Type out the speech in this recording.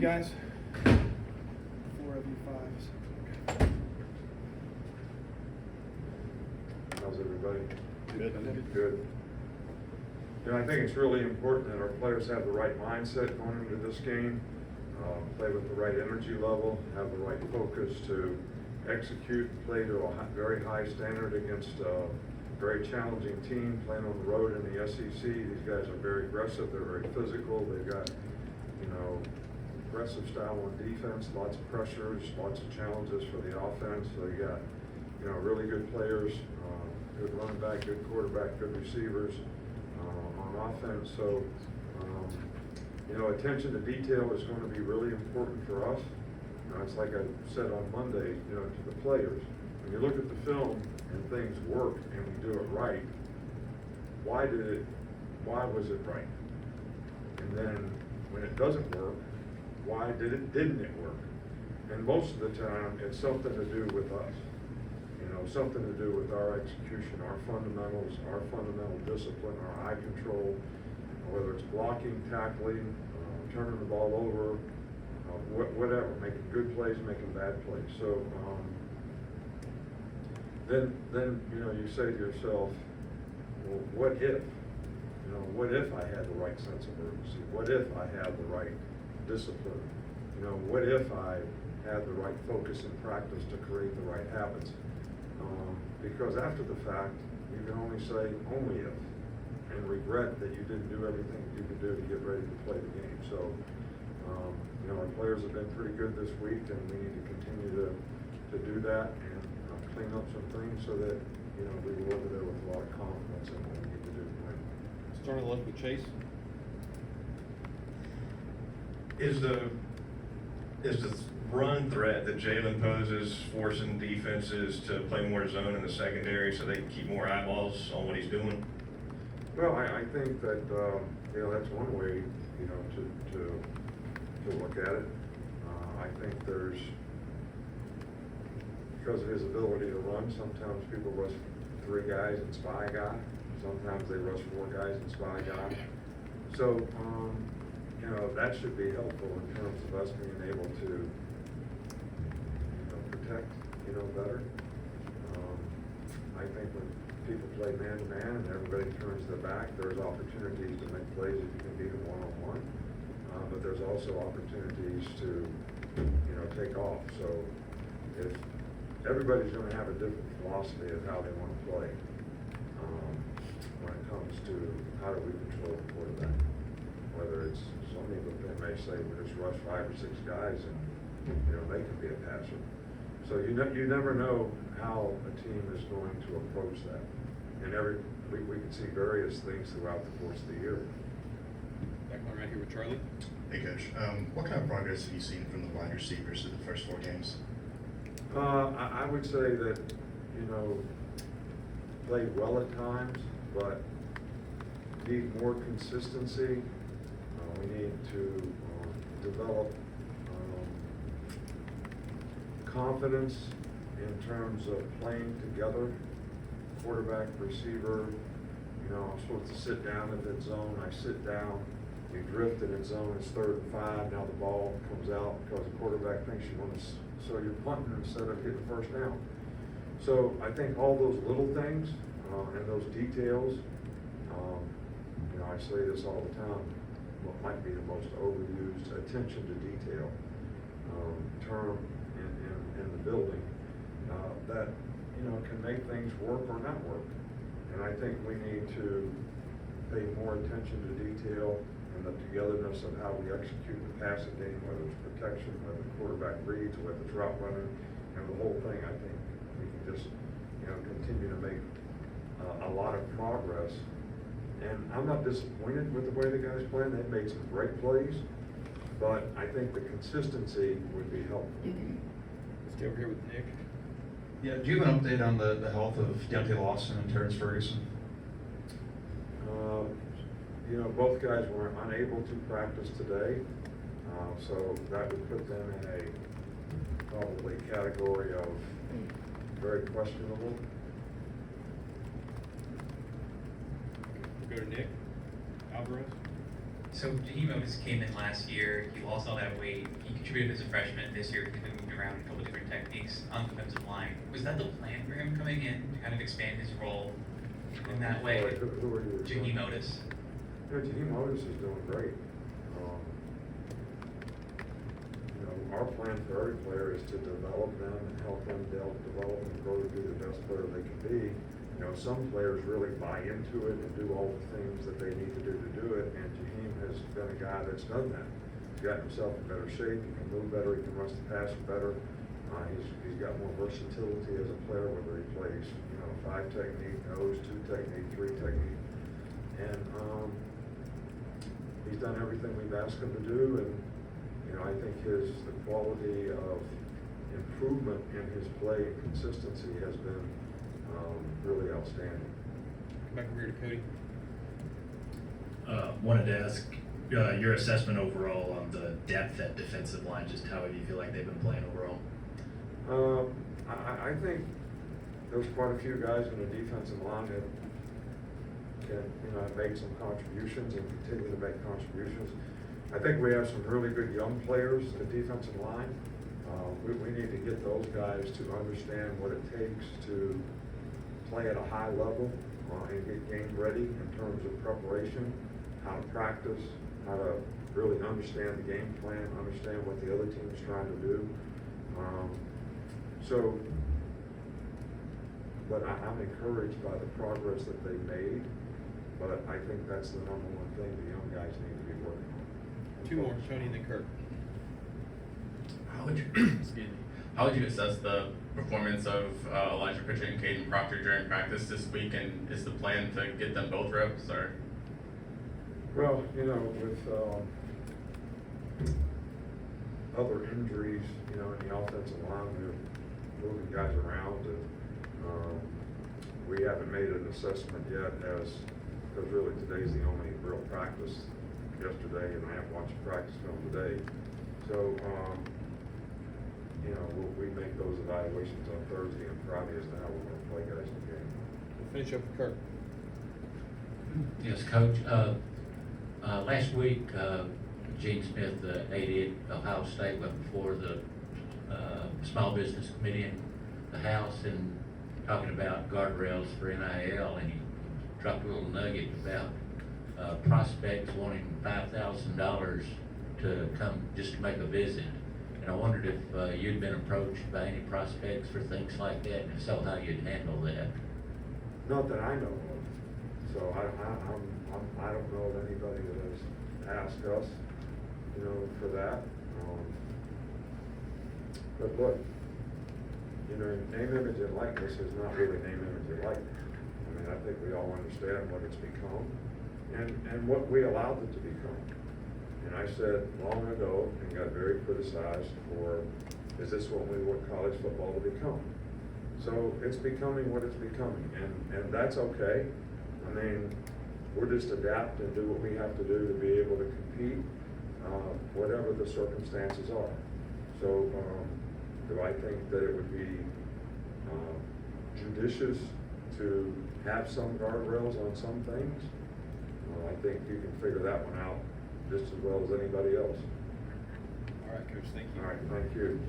Guys, 4 of you 5s. How's everybody? Good. Good. You know, I think it's really important that our players have the right mindset going into this game, play with the right energy level, have the right focus to execute, play to a very high standard against a very challenging team playing on the road in the SEC. These guys are very aggressive, they're very physical, they've got, aggressive style on defense, lots of pressures, lots of challenges for the offense. So you got, really good players, good running back, good quarterback, good receivers on offense. So, attention to detail is going to be really important for us. It's like I said on Monday, to the players. When you look at the film and things work and we do it right, why was it right? And then when it doesn't work, why didn't it work? And most of the time, it's something to do with us. Something to do with our execution, our fundamentals, our fundamental discipline, our eye control, whether it's blocking, tackling, turning the ball over, whatever, making good plays, making bad plays. So then you say to yourself, well, what if? What if I had the right sense of urgency? What if I had the right discipline? What if I had the right focus and practice to create the right habits? Because after the fact, you can only say only if, and regret that you didn't do everything you could do to get ready to play the game. So, our players have been pretty good this week, and we need to continue to do that and clean up some things so that, we go over there with a lot of confidence in what we need to do to win. Starting left with Chase. Is the run threat that Jalen poses forcing defenses to play more zone in the secondary so they can keep more eyeballs on what he's doing? Well, I think that that's one way to look at it. I think there's, because of his ability to run, sometimes people rush 3 guys and spy a guy. Sometimes they rush 4 guys and spy a guy. So that should be helpful in terms of us being able to protect better. I think when people play man-to-man and everybody turns their back, there's opportunities to make plays if you can beat them one-on-one. But there's also opportunities to, take off. So if everybody's going to have a different philosophy of how they want to play when it comes to how do we control the quarterback. Whether it's, some people may say we just rush 5 or 6 guys and, they can be a passer. So you never know how a team is going to approach that. And we can see various things throughout the course of the year. Back one right here with Charlie. Hey, Coach. What kind of progress have you seen from the wide receivers through the first 4 games? I would say that, played well at times, but need more consistency. We need to develop confidence in terms of playing together, quarterback, receiver. I'm supposed to sit down in that zone. I sit down. We drift in that zone. It's 3rd and 5. Now the ball comes out because the quarterback thinks you want to. So you're punting instead of getting the first down. So I think all those little things and those details. I say this all the time. What might be the most overused attention to detail term in the building that can make things work or not work. And I think we need to pay more attention to detail and the togetherness of how we execute the passing game, whether it's protection, whether the quarterback reads, whether it's route running, and the whole thing. I think we can just continue to make a lot of progress. And I'm not disappointed with the way the guys playing. They've made some great plays, but I think the consistency would be helpful. Stay over here with Nick. Yeah, do you have an update on the health of Deontay Lawson and Terrence Ferguson? Both guys were unable to practice today, so that would put them in a probably category of very questionable. We'll go to Nick Alvarez. So Jaheim Otis came in last year. He lost all that weight. He contributed as a freshman. This year he's been moving around a couple different techniques on the defensive line. Was that the plan for him coming in to kind of expand his role in that way? Sorry, who are you? Jaheim Otis. You know, Jaheim Otis is doing great. You know, our plan for every player is to develop them and help them develop and grow to be the best player they can be. You know, some players really buy into it and do all the things that they need to do it, and Jaheim has been a guy that's done that. He's got himself in better shape, he can move better, he can rush the passer better. He's got more versatility as a player, whether he plays, you know, 5 technique, nose, 2 technique, 3 technique. And he's done everything we've asked him to do, and, you know, I think the quality of improvement in his play and consistency has been really outstanding. Come back over here to Cody. Wanted to ask your assessment overall on the depth at defensive line. Just how do you feel like they've been playing overall? I think there's quite a few guys in the defensive line that can, you know, make some contributions and continue to make contributions. I think we have some really good young players in the defensive line. We need to get those guys to understand what it takes to play at a high level and get game ready in terms of preparation, how to practice, how to really understand the game plan, understand what the other team's trying to do. But I'm encouraged by the progress that they made, but I think that's the number one thing the young guys need to be working on. 2 more, Tony and then Kirk. How would you, excuse me, how would you assess the performance of Elijah Pritchett and Caden Proctor during practice this week, and is the plan to get them both reps, or? Well, you know, with other injuries, you know, in the offensive line, we're moving guys around, and we haven't made an assessment yet because really today's the only real practice. Yesterday, and I haven't watched practice film today. So, you know, we make those evaluations on Thursday and Friday as to how we're going to play guys in the game. We'll finish up with Kirk. Yes, Coach. Last week, Gene Smith, the AD at Ohio State, went before the Small Business Committee in the House and talking about guardrails for NIL, and he dropped a little nugget about prospects wanting $5,000 to come just to make a visit. And I wondered if you'd been approached by any prospects for things like that, and if so, how you'd handle that. Not that I know of. So I don't know of anybody that has asked us, you know, for that. But look, you know, name, image, and likeness is not really name, image, and likeness. I mean, I think we all understand what it's become and what we allowed it to become. And I said long ago and got very criticized for, is this what we want college football to become? So it's becoming what it's becoming, and that's okay. I mean, we're just adapt and do what we have to do to be able to compete, whatever the circumstances are. So do I think that it would be judicious to have some guardrails on some things? Well, I think you can figure that one out just as well as anybody else. All right, Coach, thank you. All right, thank you.